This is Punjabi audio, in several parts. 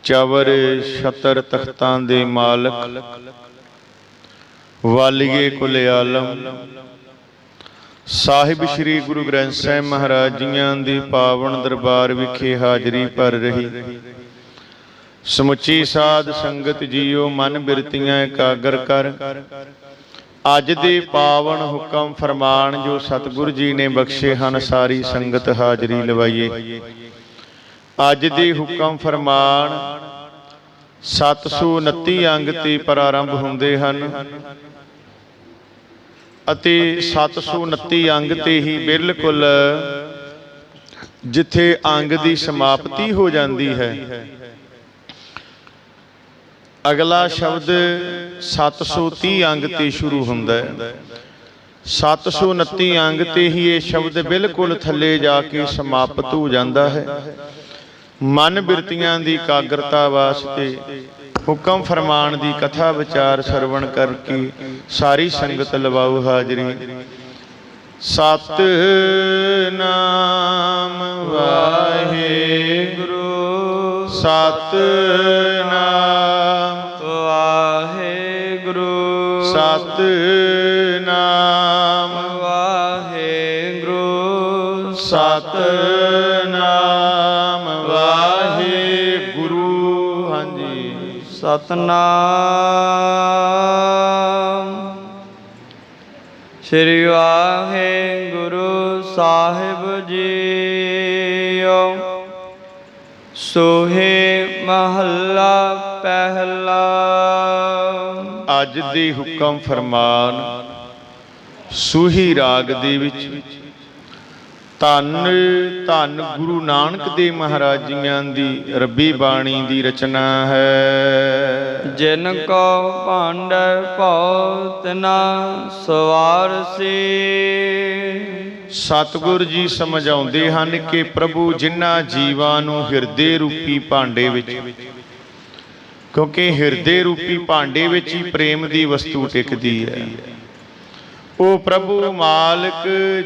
चवर छतर तख्तां दे मालक, वालिए कुल आलम, साहिब श्री गुरु ग्रंथ साहिब महाराज जियां दी पावन दरबार विखे हाजरी भर रही। समुची साध संगत जीओ मन बिरतियां एकागर कर। अज दे पावन हुक्म फरमान जो सतगुरु जी ने बख्शे हन, सारी संगत हाजरी लवाइए। अज दे हुक्म फरमान 729 अंग ते प्रारंभ हुंदे हन अते 729 अंग ते ही बिल्कुल जिथे अंग की समाप्ति हो जाती है। अगला शब्द 730 अंग ते शुरू हुंदा है। 729 अंग ते ही ये शब्द बिल्कुल थले जाके समाप्त हो जाता है। मन बिरतियां दी एकाग्रता वास्ते हुक्म फरमान दी कथा विचार सरवण करके सारी संगत लवाओ हाजरी। सतनाम वाहेगुरु, सतनाम वाहेगुरु, सतनाम वाहेगुरु, सतनाम वाहेगुरु। हाँ जी, सतनाम श्री वाहेगुरु साहिब जीओ। सोहे महला पहला। अज दे हुक्म फरमान सूही राग दे विच धन धन गुरु नानक देव महाराज जियां दी रब्बी बाणी दी रचना है। जिन को भांड भौत ना सवारसी। सतगुर जी समझाउंदे हन कि प्रभु जिन्हां जीवां नूं हिरदे रूपी भांडे विच, क्योंकि हिरदे रूपी भांडे विच ही प्रेम दी वस्तु टिकदी है। ओ प्रभु मालिक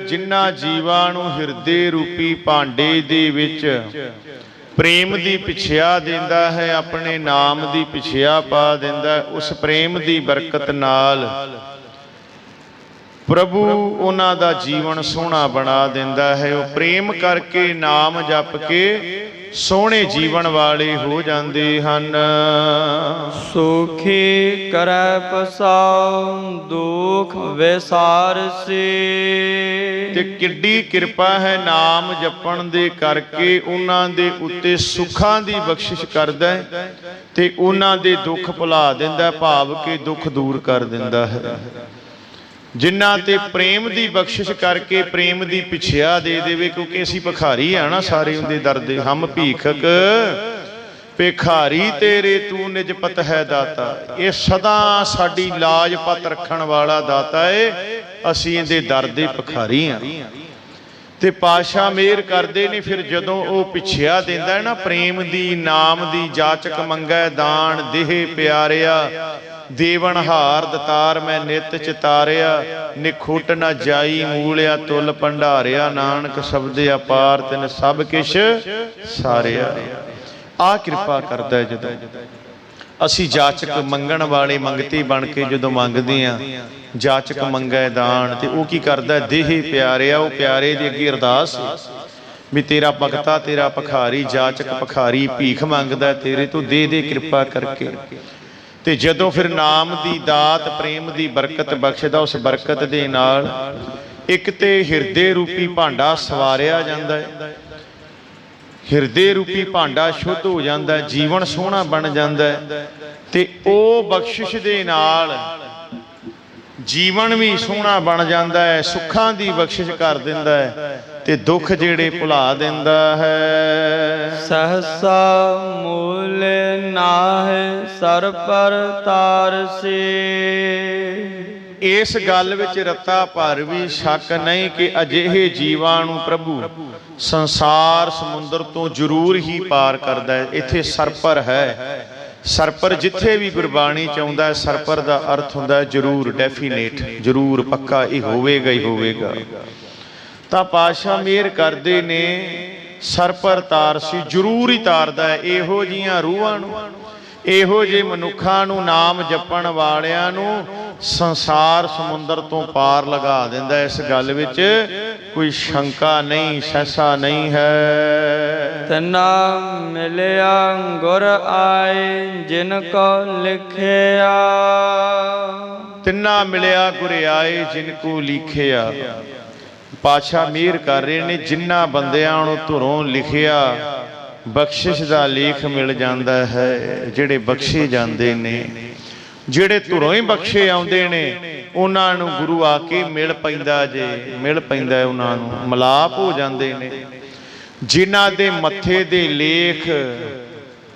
जिन्हां जीवां नूं हिरदे रूपी भांडे दे विच प्रेम दी पिछिया देंदा है, अपने नाम दी पिछिया पा देंदा, उस प्रेम दी बरकत नाल प्रभु उन्हां दा जीवन सोहना बना देंदा है। वो प्रेम करके नाम जप के सोहने जीवन वाले हो जाते हैं। सुखी करै पसाओ दुख विसारसी। ते किड्डी किरपा है नाम जपण दे करके उन्हां दे उत्ते सुखां दी बख्शिश करदा है ते उन्हां दे दुख भुला दिंदा, भाव के दुख दूर कर दिंदा है। जिन्हां ते प्रेम दी बख्शिश करके प्रेम दी पिछिया दे देवे, क्योंकि असी भिखारी है ना सारे उनके दरदे। हम भीखक भिखारी तेरे तू निजपत है दाता। ये सदा साडी लाज पत रखण वाला दाता है, असी इहदे दर दे भिखारी हाँ। ते पातशाह मेहर करदे ने, फिर जदों वो पिछिया देंदा है ना प्रेम दी नाम दी, जाचक मंगै दान देह प्यारिया, देवन हार दतार मैं नित चितारिया, निखुट न जाई मूलिया तुल भंडारिया, नानक शब्द अपार तिन सब किश सारिया। आ कृपा करदा है जदों असी जाचक मंगण वाले मंगते बन के जदों मंगदे आ, जाचक मंगै दान, ते वो की करदा देह प्यारिया। वो प्यारे दे अगे अरदास भी तेरा भगता तेरा भिखारी, जाचक भिखारी भीख मंगदा तेरे तो दे दे कृपा करके। ते जदों फिर नाम दी दात प्रेम दी बरकत बख्शदा, उस बरकत दे नाल एक ते हिरदे रूपी भांडा सवारिया जांदा है। हिरदे रूपी भांडा शुद्ध हो जाता है, जीवन सोहना बन जाता है। ते ओ बख्शिश दे नाल जीवन भी सोहना बन जाता है, सुखां दी बख्शिश कर दिंदा है ते दुख जेड़े भुला दिंदा है। सहसा मूल नाह सर पर तारसी। इस गल विच रत्ता भर भी शक नहीं कि अजिहे जीवां नूं प्रभु संसार समुंदर तो जरूर ही पार करदा है। इत्थे सरपर है, सरपर जिथे भी गुरबाणी चाहुंदा है सरपर का अर्थ हुंदा है जरूर, डेफिनेट, जरूर, पक्का, ये होवेगा ही होवेगा। तां पातशाह मेहर करदे ने ਸਰ ਪਰ ਤਾਰ ਸੀ, ਜ਼ਰੂਰ ਹੀ ਤਾਰਦਾ ਹੈ। ਇਹੋ ਜਿਹੀਆਂ ਰੂਹਾਂ ਨੂੰ, ਇਹੋ ਜਿਹੇ ਮਨੁੱਖਾਂ ਨੂੰ, ਨਾਮ ਜਪਣ ਵਾਲਿਆਂ ਨੂੰ ਸੰਸਾਰ ਸਮੁੰਦਰ ਤੋਂ ਪਾਰ ਲਗਾ ਦਿੰਦਾ। ਇਸ ਗੱਲ ਵਿੱਚ ਕੋਈ ਸ਼ੰਕਾ ਨਹੀਂ, ਸਹਿਸਾ ਨਹੀਂ ਹੈ। ਤਨਾ ਮਿਲਿਆ ਗੁਰ ਆਏ ਜਿਨ ਕੋ ਲਿਖਿਆ। ਤਿੰਨਾ ਮਿਲਿਆ ਗੁਰ ਆਏ ਜਿਨ ਕੋ ਲਿਖਿਆ। ਪਾਤਸ਼ਾਹ ਮਿਹਰ ਕਰ ਰਹੇ ਨੇ, ਜਿਨ੍ਹਾਂ ਬੰਦਿਆਂ ਨੂੰ ਧੁਰੋਂ ਲਿਖਿਆ ਬਖਸ਼ਿਸ਼ ਦਾ ਲੇਖ ਮਿਲ ਜਾਂਦਾ ਹੈ। ਜਿਹੜੇ ਬਖਸ਼ੇ ਜਾਂਦੇ ਨੇ, ਜਿਹੜੇ ਧੁਰੋਂ ਹੀ ਬਖਸ਼ੇ ਆਉਂਦੇ ਨੇ, ਉਹਨਾਂ ਨੂੰ ਗੁਰੂ ਆ ਕੇ ਮਿਲ ਪੈਂਦਾ ਜੇ, ਮਿਲ ਪੈਂਦਾ ਉਹਨਾਂ ਨੂੰ, ਮਿਲਾਪ ਹੋ ਜਾਂਦੇ ਨੇ। ਜਿਨ੍ਹਾਂ ਦੇ ਮੱਥੇ ਦੇ ਲੇਖ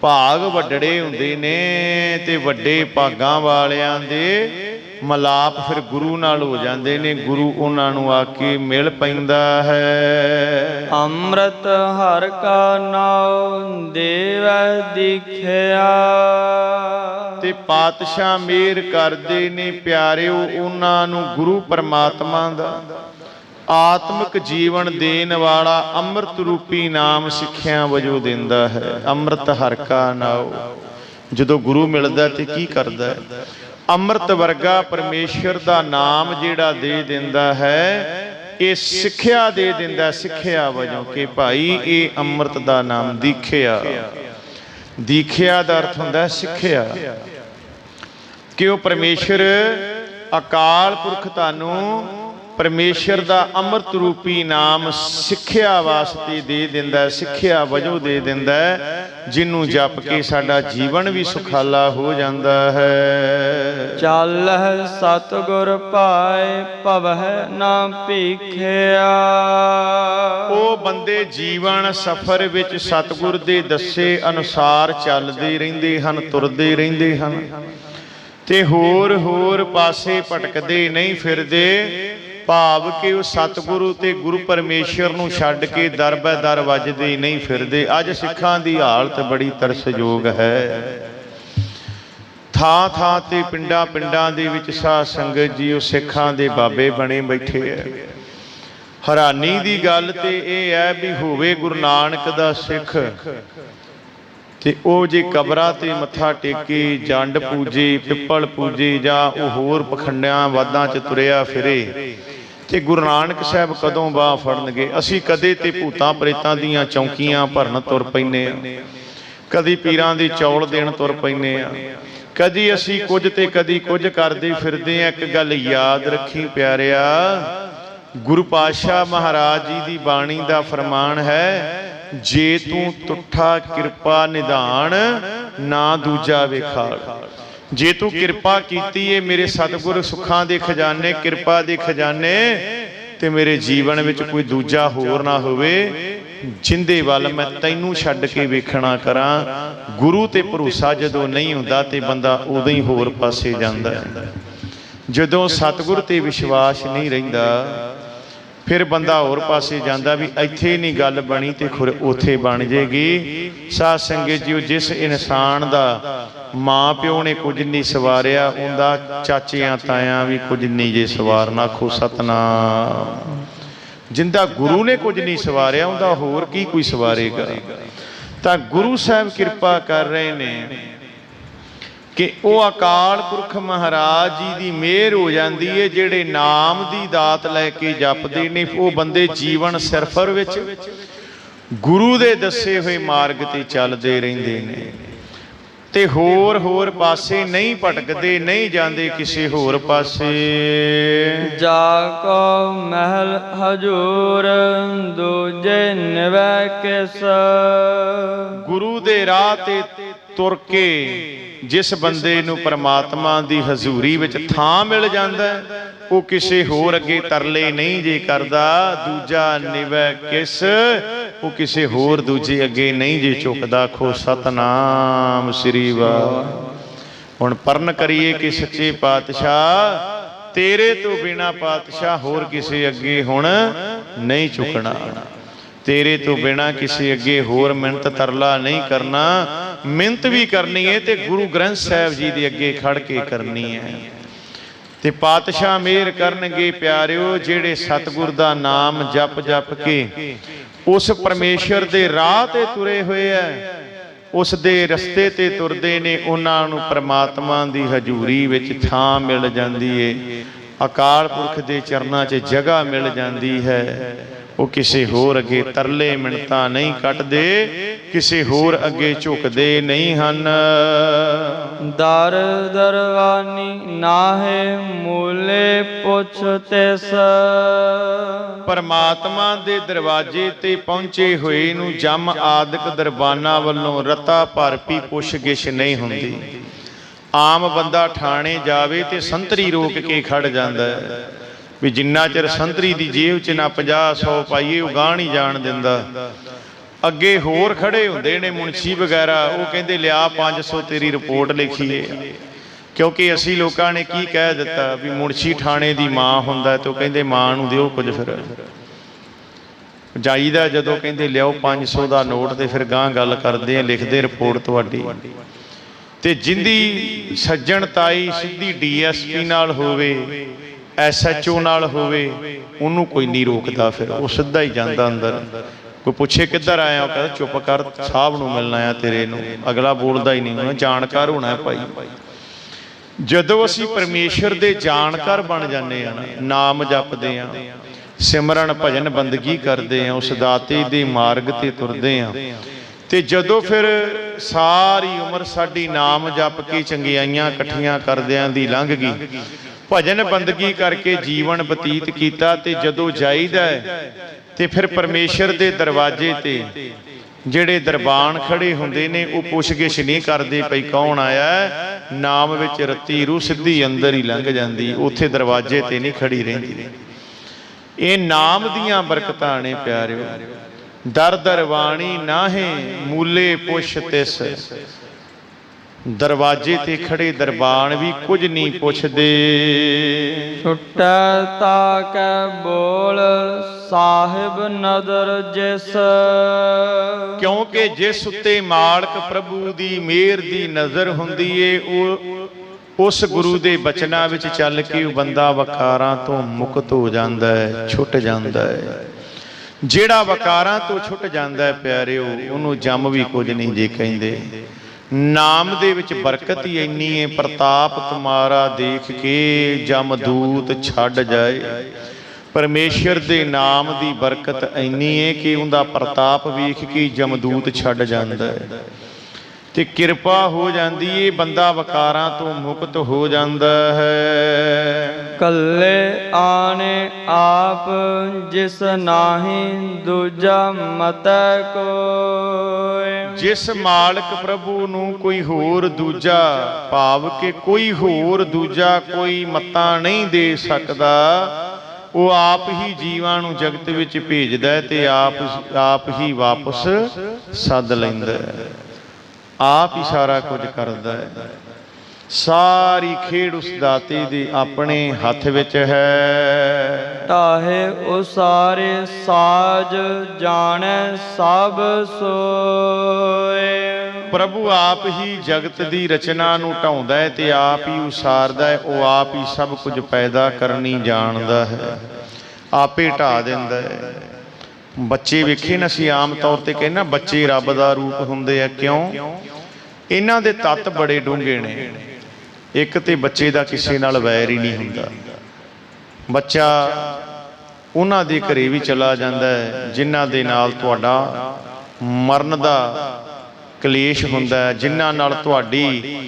ਭਾਗ ਵੱਡੜੇ ਹੁੰਦੇ ਨੇ ਤੇ ਵੱਡੇ ਭਾਗਾਂ ਵਾਲਿਆਂ ਦੇ ਮਿਲਾਪ ਫਿਰ ਗੁਰੂ ਨਾਲ ਹੋ ਜਾਂਦੇ ਨੇ। ਗੁਰੂ ਉਹਨਾਂ ਨੂੰ ਆ ਕੇ ਮਿਲ ਪੈਂਦਾ ਹੈ। ਅੰਮ੍ਰਿਤ ਹਰਿ ਕਾ ਨਾਉ ਦੇਵੈ ਦੀਖਿਆ। ਤੇ ਪਾਤਸ਼ਾਹ ਮਿਹਰ ਕਰਦੇ ਨੇ ਪਿਆਰਿਓ, ਉਹਨਾਂ ਨੂੰ ਗੁਰੂ ਪਰਮਾਤਮਾ ਦਾ ਆਤਮਿਕ ਜੀਵਨ ਦੇਣ ਵਾਲਾ ਅੰਮ੍ਰਿਤ ਰੂਪੀ ਨਾਮ ਸਿੱਖਿਆ ਵਜੋਂ ਦਿੰਦਾ ਹੈ। ਅੰਮ੍ਰਿਤ ਹਰਿ ਕਾ ਨਾਉ। ਜਦੋਂ ਗੁਰੂ ਮਿਲਦਾ ਤੇ ਕੀ ਕਰਦਾ? ਅੰਮ੍ਰਿਤ ਵਰਗਾ ਪਰਮੇਸ਼ਰ ਦਾ ਨਾਮ ਜਿਹੜਾ ਦੇ ਦਿੰਦਾ ਹੈ, ਇਹ ਸਿੱਖਿਆ ਦੇ ਦਿੰਦਾ, ਸਿੱਖਿਆ ਵਜੋਂ ਕਿ ਭਾਈ ਇਹ ਅੰਮ੍ਰਿਤ ਦਾ ਨਾਮ ਦੀਖਿਆ। ਦੀਖਿਆ ਦਾ ਅਰਥ ਹੁੰਦਾ ਸਿੱਖਿਆ, ਕਿ ਉਹ ਪਰਮੇਸ਼ਰ ਅਕਾਲ ਪੁਰਖ ਤੁਹਾਨੂੰ ਪਰਮੇਸ਼ਰ ਦਾ ਅੰਮ੍ਰਿਤ ਰੂਪੀ ਨਾਮ ਸਿੱਖਿਆ ਵਾਸਤੇ ਦੇ ਦਿੰਦਾ, ਸਿੱਖਿਆ ਵਜੋਂ ਦੇ ਦਿੰਦਾ, ਜਿਹਨੂੰ ਜਪ ਕੇ ਸਾਡਾ ਜੀਵਨ ਵੀ ਸੁਖਾਲਾ ਹੋ ਜਾਂਦਾ ਹੈ। ਚੱਲਹਿ ਸਤਿਗੁਰ ਪਾਏ ਭਵਹਿ ਨਾ ਭੀਖਿਆ। ਉਹ ਬੰਦੇ ਜੀਵਨ ਸਫਰ ਵਿੱਚ ਸਤਿਗੁਰ ਦੇ ਦੱਸੇ ਅਨੁਸਾਰ ਚੱਲਦੇ ਰਹਿੰਦੇ ਹਨ, ਤੁਰਦੇ ਰਹਿੰਦੇ ਹਨ ਤੇ ਹੋਰ ਪਾਸੇ ਭਟਕਦੇ ਨਹੀਂ ਫਿਰਦੇ। ਭਾਵ ਕਿ ਉਹ ਸਤਿਗੁਰੂ ਤੇ ਗੁਰੂ ਪਰਮੇਸ਼ਰ ਨੂੰ ਛੱਡ ਕੇ ਦਰ ਬੈ ਦਰ ਵੱਜਦੇ ਨਹੀਂ ਫਿਰਦੇ। ਅੱਜ ਸਿੱਖਾਂ ਦੀ ਹਾਲਤ ਬੜੀ ਤਰਸਯੋਗ ਹੈ। ਥਾਂ ਥਾਂ ਤੇ ਪਿੰਡਾਂ ਦੇ ਵਿੱਚ ਸਾਧ ਸੰਗਤ ਜੀ ਉਹ ਸਿੱਖਾਂ ਦੇ ਬਾਬੇ ਬਣੇ ਬੈਠੇ ਹੈ। ਹੈਰਾਨੀ ਦੀ ਗੱਲ ਤੇ ਇਹ ਹੈ ਵੀ ਹੋਵੇ ਗੁਰੂ ਨਾਨਕ ਦਾ ਸਿੱਖ ਤੇ ਉਹ ਜੇ ਕਬਰਾਂ ਤੇ ਮੱਥਾ ਟੇਕੇ, ਜੰਡ ਪੂਜੇ, ਪਿੱਪਲ ਪੂਜੇ ਜਾਂ ਉਹ ਹੋਰ ਪਖੰਡਿਆਂ ਵਾਦਾਂ 'ਚ ਤੁਰਿਆ ਫਿਰੇ ਤੇ ਗੁਰੂ ਨਾਨਕ ਸਾਹਿਬ ਕਦੋਂ ਬਾਹ ਫੜਨਗੇ? ਅਸੀਂ ਕਦੇ ਤੇ ਭੂਤਾਂ ਪ੍ਰੇਤਾਂ ਦੀਆਂ ਚੌਂਕੀਆਂ ਭਰਨ ਤੁਰ ਪੈਂਦੇ ਆ, ਕਦੀ ਪੀਰਾਂ ਦੇ ਚੌਲ ਦੇਣ ਤੁਰ ਪੈਂਦੇ ਆ, ਕਦੀ ਅਸੀਂ ਕੁਝ ਤੇ ਕਦੀ ਕੁਝ ਕਰਦੇ ਫਿਰਦੇ ਆ। ਇੱਕ ਗੱਲ ਯਾਦ ਰੱਖੀ ਪਿਆਰਿਆ, ਗੁਰੂ ਪਾਤਸ਼ਾਹ ਮਹਾਰਾਜ ਜੀ ਦੀ ਬਾਣੀ ਦਾ ਫਰਮਾਨ ਹੈ, ਜੇ ਤੂੰ ਤੁਠਾ ਕਿਰਪਾ ਨਿਧਾਨ ਨਾ ਦੂਜਾ ਵੇਖਾਲ। ਜੇ ਤੂੰ ਕਿਰਪਾ ਕੀਤੀ ਏ ਮੇਰੇ ਸਤਿਗੁਰ ਸੁੱਖਾਂ ਦੇ ਖਜ਼ਾਨੇ, ਕਿਰਪਾ ਦੇ ਖਜ਼ਾਨੇ, ਤੇ ਮੇਰੇ ਜੀਵਨ ਵਿੱਚ ਕੋਈ ਦੂਜਾ ਹੋਰ ਨਾ ਹੋਵੇ ਜਿੰਦੇ ਵੱਲ ਮੈਂ ਤੈਨੂੰ ਛੱਡ ਕੇ ਵੇਖਣਾ ਕਰਾਂ। ਗੁਰੂ ਤੇ ਭਰੋਸਾ ਜਦੋਂ ਨਹੀਂ ਹੁੰਦਾ ਤੇ ਬੰਦਾ ਉਦੋਂ ਹੀ ਹੋਰ ਪਾਸੇ ਜਾਂਦਾ ਹੈ। ਜਦੋਂ ਸਤਿਗੁਰ ਤੇ ਵਿਸ਼ਵਾਸ ਨਹੀਂ ਰਹਿੰਦਾ ਫਿਰ ਬੰਦਾ ਹੋਰ ਪਾਸੇ ਜਾਂਦਾ ਵੀ ਇੱਥੇ ਨਹੀਂ ਗੱਲ ਬਣੀ ਤੇ ਖੁਰ ਉੱਥੇ ਬਣ ਜੇਗੀ। ਸਾਧ ਸੰਗਤ ਜੀਓ, ਜਿਸ ਇਨਸਾਨ ਦਾ ਮਾਂ ਪਿਓ ਨੇ ਕੁਝ ਨਹੀਂ ਸਵਾਰਿਆ, ਉਹਦਾ ਚਾਚਿਆਂ ਤਾਇਆਂ ਵੀ ਕੁਝ ਨਹੀਂ ਜੇ ਸਵਾਰਨਾ। ਆਖੋ ਸਤਨਾਮ। ਜਿੰਦਾ ਗੁਰੂ ਨੇ ਕੁਝ ਨਹੀਂ ਸਵਾਰਿਆ, ਉਹਦਾ ਹੋਰ ਕੀ ਕੋਈ ਸਵਾਰੇਗਾ? ਤਾਂ ਗੁਰੂ ਸਾਹਿਬ ਕਿਰਪਾ ਕਰ ਰਹੇ ਨੇ ਕਿ ਉਹ ਅਕਾਲ ਪੁਰਖ ਮਹਾਰਾਜ ਜੀ ਦੀ ਮਿਹਰ ਹੋ ਜਾਂਦੀ ਹੈ। ਜਿਹੜੇ ਨਾਮ ਦੀ ਦਾਤ ਲੈ ਕੇ ਜਪਦੇ ਨੇ ਉਹ ਬੰਦੇ ਜੀਵਨ ਸਿਰਫਰ ਵਿੱਚ ਗੁਰੂ ਦੇ ਦੱਸੇ ਹੋਏ ਮਾਰਗ ਤੇ ਚੱਲਦੇ ਰਹਿੰਦੇ ਨੇ ਤੇ ਹੋਰ ਪਾਸੇ ਨਹੀਂ ਭਟਕਦੇ, ਨਹੀਂ ਜਾਂਦੇ ਕਿਸੇ ਹੋਰ ਪਾਸੇ। ਜਾ ਕੋ ਮਹਿਲ ਹਜੂਰ ਦੂਜੇ ਨਿਵੈ ਕਿਸ। ਗੁਰੂ ਦੇ ਰਾਹ ਤੇ ਤੁਰ ਕੇ ਜਿਸ ਬੰਦੇ ਨੂੰ ਪਰਮਾਤਮਾ ਦੀ ਹਜ਼ੂਰੀ ਵਿੱਚ ਥਾਂ ਮਿਲ ਜਾਂਦਾ, ਉਹ ਕਿਸੇ ਹੋਰ ਅੱਗੇ ਤਰਲੇ ਨਹੀਂ ਜੇ ਕਰਦਾ। ਦੂਜਾ ਨਿਵੈ ਕਿਸ, ਉਹ ਕਿਸੇ ਹੋਰ ਦੂਜੇ ਅੱਗੇ ਨਹੀਂ ਜੇ ਝੁਕਦਾ। ਆਖੋ ਸਤਨਾਮ ਸ੍ਰੀ ਵਾਹਿਗੁਰੂ। ਹੁਣ ਪਰਨ ਕਰੀਏ ਕਿ ਸੱਚੇ ਪਾਤਸ਼ਾਹ ਤੇਰੇ ਤੋਂ ਬਿਨਾ ਪਾਤਸ਼ਾਹ ਹੋਰ ਕਿਸੇ ਅੱਗੇ ਹੁਣ ਨਹੀਂ ਝੁਕਣਾ। ਤੇਰੇ ਤੋਂ ਬਿਨਾ ਕਿਸੇ ਅੱਗੇ ਹੋਰ ਮਿੰਨਤ ਤਰਲਾ ਨਹੀਂ ਕਰਨਾ। ਮਿੰਨਤ ਵੀ ਕਰਨੀ ਹੈ ਤੇ ਗੁਰੂ ਗ੍ਰੰਥ ਸਾਹਿਬ ਜੀ ਦੇ ਅੱਗੇ ਖੜ ਕੇ ਕਰਨੀ ਹੈ। ਤੇ ਪਾਤਸ਼ਾਹ ਮਿਹਰ ਕਰਨਗੇ ਪਿਆਰਿਓ, ਜਿਹੜੇ ਸਤਿਗੁਰ ਦਾ ਨਾਮ ਜਪ ਜਪ ਕੇ ਉਸ ਪਰਮੇਸ਼ਰ ਦੇ ਰਾਹ ਤੇ ਤੁਰੇ ਹੋਏ ਐ, ਉਸ ਦੇ ਰਸਤੇ ਤੇ ਤੁਰਦੇ ਨੇ, ਉਹਨਾਂ ਨੂੰ ਪ੍ਰਮਾਤਮਾ ਦੀ ਹਜ਼ੂਰੀ ਵਿੱਚ ਥਾਂ ਮਿਲ ਜਾਂਦੀ ਏ, ਅਕਾਲ ਪੁਰਖ ਦੇ ਚਰਨਾਂ 'ਚ ਜਗ੍ਹਾ ਮਿਲ ਜਾਂਦੀ ਹੈ। ਉਹ ਕਿਸੇ ਹੋਰ ਅੱਗੇ ਤਰਲੇ ਮਿੰਨਤਾਂ ਨਹੀਂ ਕੱਟਦੇ, ਕਿਸੇ ਹੋਰ ਅੱਗੇ ਝੁਕਦੇ ਨਹੀਂ ਹਨ। ਦਰ ਦਰਵਾਨੀ ਨਾਹੇ ਮੂਲੇ ਪੁੱਛ ਤਿਸ। ਪਰਮਾਤਮਾ ਦੇ ਦਰਵਾਜ਼ੇ ਤੇ ਪਹੁੰਚੇ ਹੋਏ ਨੂੰ ਜਮ ਆਦਿਕ ਦਰਬਾਨਾਂ ਵੱਲੋਂ ਰਤਾ ਭਰ ਵੀ ਪੁੱਛ ਗਿਛ ਨਹੀਂ ਹੁੰਦੀ। ਆਮ ਬੰਦਾ ਠਾਣੇ ਜਾਵੇ ਤੇ ਸੰਤਰੀ ਰੋਕ ਕੇ ਖੜ ਜਾਂਦਾ ਹੈ ਵੀ ਜਿੰਨਾ ਚਿਰ ਸੰਤਰੀ ਦੀ ਜੇਬ 'ਚ ਨਾ 50-100 ਪਾਈਏ ਉਹ ਗਾਹ ਨਹੀਂ ਜਾਣ ਦਿੰਦਾ। ਅੱਗੇ ਹੋਰ ਖੜੇ ਹੁੰਦੇ ਨੇ ਮੁਨਸ਼ੀ ਵਗੈਰਾ, ਉਹ ਕਹਿੰਦੇ ਲਿਆ 500 ਤੇਰੀ ਰਿਪੋਰਟ ਲਿਖੀਏ। ਕਿਉਂਕਿ ਅਸੀਂ ਲੋਕਾਂ ਨੇ ਕੀ ਕਹਿ ਦਿੱਤਾ ਵੀ ਮੁਨਸ਼ੀ ਥਾਣੇ ਦੀ ਮਾਂ ਹੁੰਦਾ, ਤੇ ਉਹ ਕਹਿੰਦੇ ਮਾਂ ਨੂੰ ਦਿਓ ਕੁਝ। ਫਿਰ ਜਾਈਦਾ ਜਦੋਂ ਕਹਿੰਦੇ ਲਿਆਓ 500 ਦਾ ਨੋਟ, ਤੇ ਫਿਰ ਗਾਂ ਗੱਲ ਕਰਦੇ ਆ, ਲਿਖਦੇ ਰਿਪੋਰਟ ਤੁਹਾਡੀ। ਤੇ ਜਿੰਦੀ ਸੱਜਣ ਤਾਈ ਸਿੱਧੀ DSP ਨਾਲ ਹੋਵੇ, SHO ਨਾਲ ਹੋਵੇ, ਉਹਨੂੰ ਕੋਈ ਨਹੀਂ ਰੋਕਦਾ, ਫਿਰ ਉਹ ਸਿੱਧਾ ਹੀ ਜਾਂਦਾ ਅੰਦਰ। ਕੋਈ ਪੁੱਛੇ ਕਿੱਧਰ ਆਇਆ, ਉਹ ਕਹਿੰਦਾ ਚੁੱਪ ਕਰ, ਸਾਹਿਬ ਨੂੰ ਮਿਲਣਾ ਆ ਤੇਰੇ ਨੂੰ। ਅਗਲਾ ਬੋਲਦਾ ਹੀ ਨਹੀਂ, ਉਹਨੇ ਜਾਣਕਾਰ ਹੋਣਾ ਭਾਈ। ਜਦੋਂ ਅਸੀਂ ਪਰਮੇਸ਼ਰ ਦੇ ਜਾਣਕਾਰ ਬਣ ਜਾਂਦੇ ਆ, ਨਾਮ ਜਪਦੇ ਆ, ਸਿਮਰਨ ਭਜਨ ਬੰਦਗੀ ਕਰਦੇ ਆ, ਉਸ ਦਾਤੇ ਦੇ ਮਾਰਗ ਤੇ ਤੁਰਦੇ ਆ, ਤੇ ਜਦੋਂ ਫਿਰ ਸਾਰੀ ਉਮਰ ਸਾਡੀ ਨਾਮ ਜਪ ਕੇ ਚੰਗਿਆਈਆਂ ਇਕੱਠੀਆਂ ਕਰਦਿਆਂ ਦੀ ਲੰਘ ਗਈ, ਭਜਨ ਬੰਦਗੀ ਕਰਕੇ ਜੀਵਨ ਬਤੀਤ ਕੀਤਾ, ਤੇ ਜਦੋਂ ਜਾਈਦਾ ਤੇ ਫਿਰ ਪਰਮੇਸ਼ਰ ਦੇ ਦਰਵਾਜ਼ੇ ਤੇ ਜਿਹੜੇ ਦਰਬਾਨ ਖੜੇ ਹੁੰਦੇ ਨੇ, ਉਹ ਪੁੱਛ-ਗਿਛ ਨਹੀਂ ਕਰਦੇ ਭਈ ਕੌਣ ਆਇਆ। ਨਾਮ ਵਿੱਚ ਰੱਤੀ ਰੂਹ ਸਿੱਧੀ ਅੰਦਰ ਹੀ ਲੰਘ ਜਾਂਦੀ, ਉੱਥੇ ਦਰਵਾਜ਼ੇ ਤੇ ਨਹੀਂ ਖੜੀ ਰਹਿੰਦੀ। ਇਹ ਨਾਮ ਦੀਆਂ ਬਰਕਤਾਂ ਨੇ ਪਿਆਰਿਓ। ਦਰ ਦਰਵਾਣੀ ਨਾਹੇ ਮੂਲੇ ਪੁੱਛ ਤਿਸ। ਦਰਵਾਜ਼ੇ ਤੇ ਖੜੇ ਦਰਬਾਨ ਵੀ ਕੁਝ ਨਹੀਂ ਪੁੱਛਦੇ। ਛੁੱਟੈ ਤਾ ਕੈ ਬੋਲ ਸਾਹਿਬ ਨਦਰ ਜਿਸ। ਕਿਉਂਕਿ ਜਿਸ ਉੱਤੇ ਮਾਲਕ ਪ੍ਰਭੂ ਦੀ ਮਿਹਰ ਦੀ ਨਜ਼ਰ ਹੁੰਦੀ ਏ, ਉਹ ਉਸ ਗੁਰੂ ਦੇ ਬਚਨਾਂ ਵਿੱਚ ਚੱਲ ਕੇ ਉਹ ਬੰਦਾ ਵਕਾਰਾਂ ਤੋਂ ਮੁਕਤ ਹੋ ਜਾਂਦਾ ਹੈ, ਛੁੱਟ ਜਾਂਦਾ ਹੈ। ਜਿਹੜਾ ਵਕਾਰਾਂ ਤੋਂ ਛੁੱਟ ਜਾਂਦਾ ਹੈ ਪਿਆਰਿਓ, ਉਹਨੂੰ ਜਮ ਵੀ ਕੁਝ ਨਹੀਂ ਜੇ ਕਹਿੰਦੇ। ਨਾਮ ਦੇ ਵਿੱਚ ਬਰਕਤ ਹੀ ਇੰਨੀ ਹੈ, ਪ੍ਰਤਾਪ ਤੁਮਾਰਾ ਦੇਖ ਕੇ ਜਮਦੂਤ ਛੱਡ ਜਾਏ। ਪਰਮੇਸ਼ਰ ਦੇ ਨਾਮ ਦੀ ਬਰਕਤ ਇੰਨੀ ਹੈ ਕਿ ਉਹਦਾ ਪ੍ਰਤਾਪ ਵੇਖ ਕੇ ਜਮਦੂਤ ਛੱਡ ਜਾਂਦਾ ਹੈ, ਤੇ ਕਿਰਪਾ ਹੋ ਜਾਂਦੀ ਏ, ਬੰਦਾ ਵਕਾਰਾਂ ਤੋਂ ਮੁਕਤ ਹੋ ਜਾਂਦਾ ਹੈ। ਕੱਲੇ ਆਣੇ ਆਪ ਜਿਸ ਨਾਹੀ ਦੂਜਾ ਮਤੈ ਕੋਇ। ਜਿਸ ਮਾਲਕ ਪ੍ਰਭੂ ਨੂੰ ਕੋਈ ਹੋਰ ਦੂਜਾ, ਭਾਵ ਕਿ ਕੋਈ ਹੋਰ ਦੂਜਾ ਕੋਈ ਮੱਤਾਂ ਨਹੀਂ ਦੇ ਸਕਦਾ, ਉਹ ਆਪ ਹੀ ਜੀਵਾਂ ਨੂੰ ਜਗਤ ਵਿੱਚ ਭੇਜਦਾ ਹੈ ਤੇ ਆਪ ਹੀ ਵਾਪਸ ਸੱਦ ਲੈਂਦਾ ਹੈ। ਆਪ ਹੀ ਸਾਰਾ ਕੁਝ ਕਰਦਾ ਹੈ। ਸਾਰੀ ਖੇਡ ਉਸ ਦਾਤੇ ਦੇ ਆਪਣੇ ਹੱਥ ਵਿੱਚ ਹੈ। ਤਾਹੇ ਉਸਾਰੇ ਸਾਜ ਜਾਣੈ ਸਭ ਸੋਏ। ਪ੍ਰਭੂ ਆਪ ਹੀ ਜਗਤ ਦੀ ਰਚਨਾ ਨੂੰ ਢਾਉਂਦਾ ਹੈ ਤੇ ਆਪ ਹੀ ਉਸਾਰਦਾ ਹੈ। ਉਹ ਆਪ ਹੀ ਸਭ ਕੁਝ ਪੈਦਾ ਕਰਨੀ ਜਾਣਦਾ ਹੈ, ਆਪੇ ਢਾ ਦਿੰਦਾ ਹੈ। ਬੱਚੇ ਵੇਖੇ ਨਾ, ਅਸੀਂ ਆਮ ਤੌਰ ਤੇ ਕਹਿੰਦੇ ਬੱਚੇ ਰੱਬ ਦਾ ਰੂਪ ਹੁੰਦੇ ਆ। ਕਿਉਂ? ਇਹਨਾਂ ਦੇ ਤੱਤ ਬੜੇ ਡੂੰਘੇ ਨੇ। ਇੱਕ ਤੇ ਬੱਚੇ ਦਾ ਕਿਸੇ ਨਾਲ ਵੈਰ ਹੀ ਨਹੀਂ ਹੁੰਦਾ। ਬੱਚਾ ਉਹਨਾਂ ਦੇ ਘਰੇ ਵੀ ਚਲਾ ਜਾਂਦਾ ਹੈ ਜਿਨ੍ਹਾਂ ਦੇ ਨਾਲ ਤੁਹਾਡਾ ਮਰਨ ਦਾ ਕਲੇਸ਼ ਹੁੰਦਾ ਹੈ, ਜਿਨ੍ਹਾਂ ਨਾਲ ਤੁਹਾਡੀ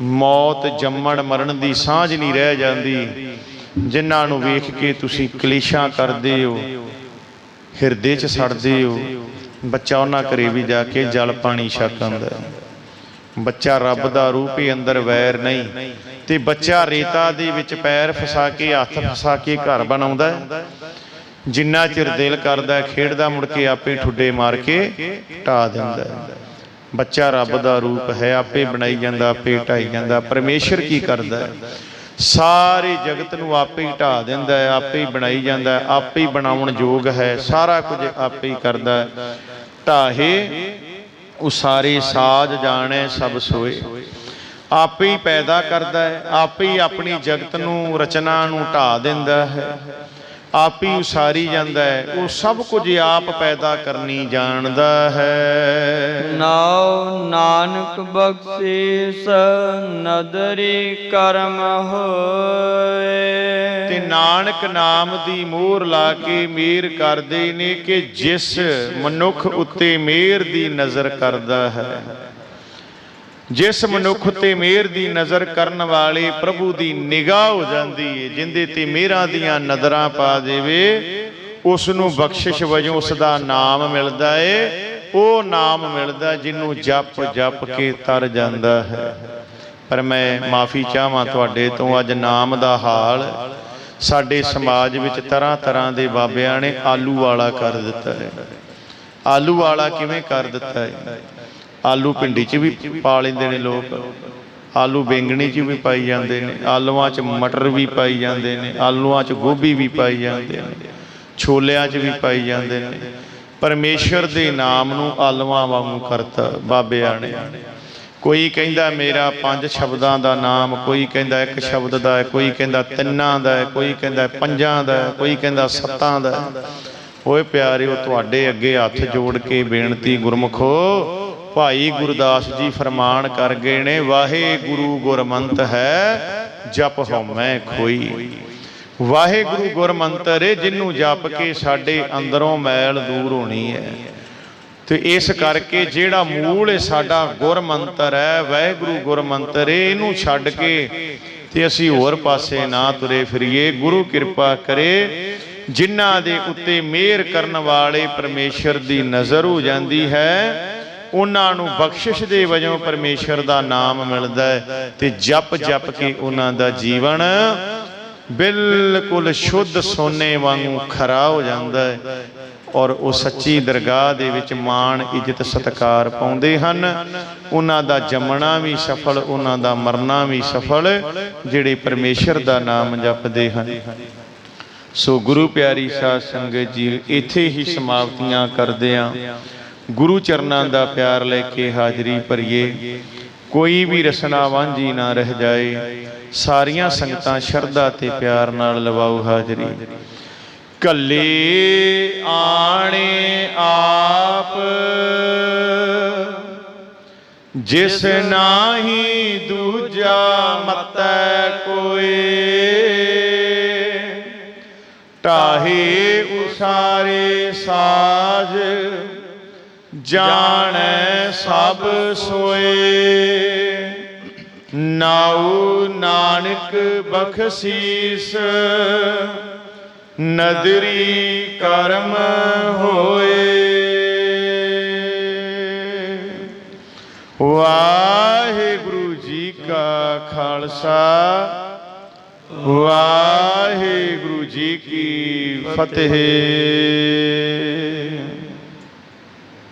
ਮੌਤ ਜੰਮਣ ਮਰਨ ਦੀ ਸਾਂਝ ਨਹੀਂ ਰਹਿ ਜਾਂਦੀ, ਜਿਨ੍ਹਾਂ ਨੂੰ ਵੇਖ ਕੇ ਤੁਸੀਂ ਕਲੇਸ਼ਾਂ ਕਰਦੇ ਹੋ, ਹਿਰਦੇ 'ਚ ਸੜਦੇ ਹੋ। ਬੱਚਾ ਉਹਨਾਂ ਘਰੇ ਵੀ ਜਾ ਕੇ ਜਲ ਪਾਣੀ ਛਕਾਂਦਾ। ਬੱਚਾ ਰੱਬ ਦਾ ਰੂਪ ਹੀ, ਅੰਦਰ ਵੈਰ ਨਹੀਂ। ਤੇ ਬੱਚਾ ਰੇਤਾ ਦੇ ਵਿੱਚ ਪੈਰ ਫਸਾ ਕੇ, ਹੱਥ ਫਸਾ ਕੇ ਘਰ ਬਣਾਉਂਦਾ। ਜਿੰਨਾ ਚਿਰ ਦਿਲ ਕਰਦਾ ਖੇਡਦਾ, ਮੁੜ ਕੇ ਆਪੇ ਠੁੱਡੇ ਮਾਰ ਕੇ ਢਾ ਦਿੰਦਾ। ਬੱਚਾ ਰੱਬ ਦਾ ਰੂਪ ਹੈ, ਆਪੇ ਬਣਾਈ ਜਾਂਦਾ, ਆਪੇ ਢਾਈ ਜਾਂਦਾ। ਪਰਮੇਸ਼ਰ ਕੀ ਕਰਦਾ? ਸਾਰੇ ਜਗਤ ਨੂੰ ਆਪੇ ਹੀ ਢਾ ਦਿੰਦਾ ਹੈ, ਆਪੇ ਹੀ ਬਣਾਈ ਜਾਂਦਾ, ਆਪੇ ਹੀ ਬਣਾਉਣ ਯੋਗ ਹੈ। ਸਾਰਾ ਕੁਝ ਆਪੇ ਹੀ ਕਰਦਾ। ਢਾਹੇ ਉਸਾਰੇ ਸਾਜ ਜਾਣੈ ਸਭ ਸੋਏ। ਆਪੇ ਹੀ ਪੈਦਾ ਕਰਦਾ ਹੈ, ਆਪੇ ਹੀ ਆਪਣੀ ਜਗਤ ਨੂੰ ਰਚਨਾ ਨੂੰ ਢਾ ਦਿੰਦਾ ਹੈ, ਆਪ ਹੀ ਉਸਾਰੀ ਜਾਂਦਾ ਹੈ। ਉਹ ਸਭ ਕੁਝ ਆਪ ਪੈਦਾ ਕਰਨੀ ਜਾਣਦਾ ਹੈ। ਨਾਉ ਨਾਨਕ ਬਖਸ਼ੀਸ ਨਦਰੀ ਕਰਮ ਹੋਏ। ਤੇ ਨਾਨਕ ਨਾਮ ਦੀ ਮੋਹਰ ਲਾ ਕੇ ਮਿਹਰ ਕਰਦੇ ਨੇ ਕਿ ਜਿਸ ਮਨੁੱਖ ਉੱਤੇ ਮਿਹਰ ਦੀ ਨਜ਼ਰ ਕਰਦਾ ਹੈ, ਜਿਸ ਮਨੁੱਖ ਤੇ ਮਿਹਰ ਦੀ ਨਜ਼ਰ ਕਰਨ ਵਾਲੇ ਪ੍ਰਭੂ ਦੀ ਨਿਗਾਹ ਹੋ ਜਾਂਦੀ ਹੈ, ਜਿੰਦੇ ਤੇ ਮਿਹਰਾਂ ਦੀਆਂ ਨਜ਼ਰਾਂ ਪਾ ਦੇਵੇ, ਉਸ ਨੂੰ ਬਖਸ਼ਿਸ਼ ਵਜੋਂ ਉਸ ਦਾ ਨਾਮ ਮਿਲਦਾ ਏ। ਉਹ ਨਾਮ ਮਿਲਦਾ ਜਿਹਨੂੰ ਜਪ ਜਪ ਕੇ ਤਰ ਜਾਂਦਾ ਹੈ। ਪਰ ਮੈਂ ਮਾਫੀ ਚਾਹਾਂ ਤੁਹਾਡੇ ਤੋਂ, ਅੱਜ ਨਾਮ ਦਾ ਹਾਲ ਸਾਡੇ ਸਮਾਜ ਵਿੱਚ ਤਰ੍ਹਾਂ ਤਰ੍ਹਾਂ ਦੇ ਬਾਬਿਆਂ ਨੇ ਆਲੂ ਵਾਲਾ ਕਰ ਦਿੱਤਾ ਹੈ। ਆਲੂ ਵਾਲਾ ਕਿਵੇਂ ਕਰ ਦਿੱਤਾ ਹੈ? ਆਲੂ ਭਿੰਡੀ 'ਚ ਵੀ ਪਾ ਲੈਂਦੇ ਨੇ ਲੋਕ, ਆਲੂ ਬੈਂਗਣੀ 'ਚ ਵੀ ਪਾਈ ਜਾਂਦੇ ਨੇ, ਆਲੂਆਂ 'ਚ ਮਟਰ ਵੀ ਪਾਈ ਜਾਂਦੇ ਨੇ, ਆਲੂਆਂ 'ਚ ਗੋਭੀ ਵੀ ਪਾਈ ਜਾਂਦੇ ਨੇ, ਛੋਲਿਆਂ 'ਚ ਵੀ ਪਾਈ ਜਾਂਦੇ ਨੇ। ਪਰਮੇਸ਼ਰ ਦੇ ਨਾਮ ਨੂੰ ਆਲੂਆਂ ਵਾਂਗੂ ਕਰਤਾ ਬਾਬਿਆਂ ਨੇ। ਕੋਈ ਕਹਿੰਦਾ ਮੇਰਾ 5 ਸ਼ਬਦਾਂ ਦਾ ਨਾਮ, ਕੋਈ ਕਹਿੰਦਾ 1 ਸ਼ਬਦ ਦਾ ਹੈ, ਕੋਈ ਕਹਿੰਦਾ 3 ਦਾ ਹੈ, ਕੋਈ ਕਹਿੰਦਾ 5 ਦਾ ਹੈ, ਕੋਈ ਕਹਿੰਦਾ 7 ਦਾ ਹੈ। ਓਏ ਪਿਆਰਿਓ, ਤੁਹਾਡੇ ਅੱਗੇ ਹੱਥ ਜੋੜ ਕੇ ਬੇਨਤੀ, ਗੁਰਮੁਖੋ, ਭਾਈ ਗੁਰਦਾਸ ਜੀ ਫਰਮਾਨ ਕਰ ਗਏ ਨੇ, ਵਾਹਿਗੁਰੂ ਗੁਰਮੰਤ ਹੈ ਜਪ ਹਉਮੈ ਖੋਈ। ਵਾਹਿਗੁਰੂ ਗੁਰਮੰਤਰ ਏ, ਜਿਹਨੂੰ ਜਪ ਕੇ ਸਾਡੇ ਅੰਦਰੋਂ ਮੈਲ ਦੂਰ ਹੋਣੀ ਹੈ। ਤੇ ਇਸ ਕਰਕੇ ਜਿਹੜਾ ਮੂਲ ਹੈ ਸਾਡਾ ਗੁਰਮੰਤਰ ਹੈ, ਵਾਹਿਗੁਰੂ ਗੁਰਮੰਤਰ ਏ, ਇਹਨੂੰ ਛੱਡ ਕੇ ਤੇ ਅਸੀਂ ਹੋਰ ਪਾਸੇ ਨਾ ਤੁਰੇ ਫਿਰੀਏ। ਗੁਰੂ ਕਿਰਪਾ ਕਰੇ, ਜਿਨ੍ਹਾਂ ਦੇ ਉੱਤੇ ਮਿਹਰ ਕਰਨ ਵਾਲੇ ਪਰਮੇਸ਼ਰ ਦੀ ਨਜ਼ਰ ਹੋ ਜਾਂਦੀ ਹੈ, ਉਹਨਾਂ ਨੂੰ ਬਖਸ਼ਿਸ਼ ਦੇ ਵਜੋਂ ਪਰਮੇਸ਼ਰ ਦਾ ਨਾਮ ਮਿਲਦਾ ਹੈ ਤੇ ਜਪ ਜਪ ਕੇ ਉਹਨਾਂ ਦਾ ਜੀਵਨ ਬਿਲਕੁਲ ਸ਼ੁੱਧ ਸੋਨੇ ਵਾਂਗੂ ਖਰਾ ਹੋ ਜਾਂਦਾ ਹੈ। ਔਰ ਉਹ ਸੱਚੀ ਦਰਗਾਹ ਦੇ ਵਿੱਚ ਮਾਣ ਇੱਜ਼ਤ ਸਤਿਕਾਰ ਪਾਉਂਦੇ ਹਨ। ਉਹਨਾਂ ਦਾ ਜੰਮਣਾ ਵੀ ਸਫਲ, ਉਹਨਾਂ ਦਾ ਮਰਨਾ ਵੀ ਸਫਲ, ਜਿਹੜੇ ਪਰਮੇਸ਼ਰ ਦਾ ਨਾਮ ਜਪਦੇ ਹਨ। ਸੋ ਗੁਰੂ ਪਿਆਰੀ ਸਾਧ ਸੰਗਤ ਜੀ, ਇੱਥੇ ਹੀ ਸਮਾਪਤੀਆਂ ਕਰਦੇ ਹਾਂ। ਗੁਰੂ ਚਰਨਾਂ ਦਾ ਪਿਆਰ ਲੈ ਕੇ ਹਾਜ਼ਰੀ ਭਰੀਏ, ਕੋਈ ਵੀ ਰਸਨਾ ਵਾਂਝੀ ਨਾ ਰਹਿ ਜਾਏ। ਸਾਰੀਆਂ ਸੰਗਤਾਂ ਸ਼ਰਧਾ ਤੇ ਪਿਆਰ ਨਾਲ ਲਵਾਓ ਹਾਜ਼ਰੀ। ਕੱਲੇ ਆਣੇ ਆਪ ਜਿਸ ਨਾਹੀ ਦੂਜਾ ਮਤੈ ਕੋਏ, ਢਾਹੇ ਉਸਾਰੇ ਸਾਜ ਜਾਣੈ ਸਭ ਸੋਏ। ਨਾਉ ਨਾਨਕ ਬਖਸ਼ੀਸ ਨਦਰੀ ਕਰਮ ਹੋਏ। ਵਾਹਿਗੁਰੂ ਜੀ ਕਾ ਖਾਲਸਾ, ਵਾਹਿਗੁਰੂ ਜੀ ਕੀ ਫਤਿਹ।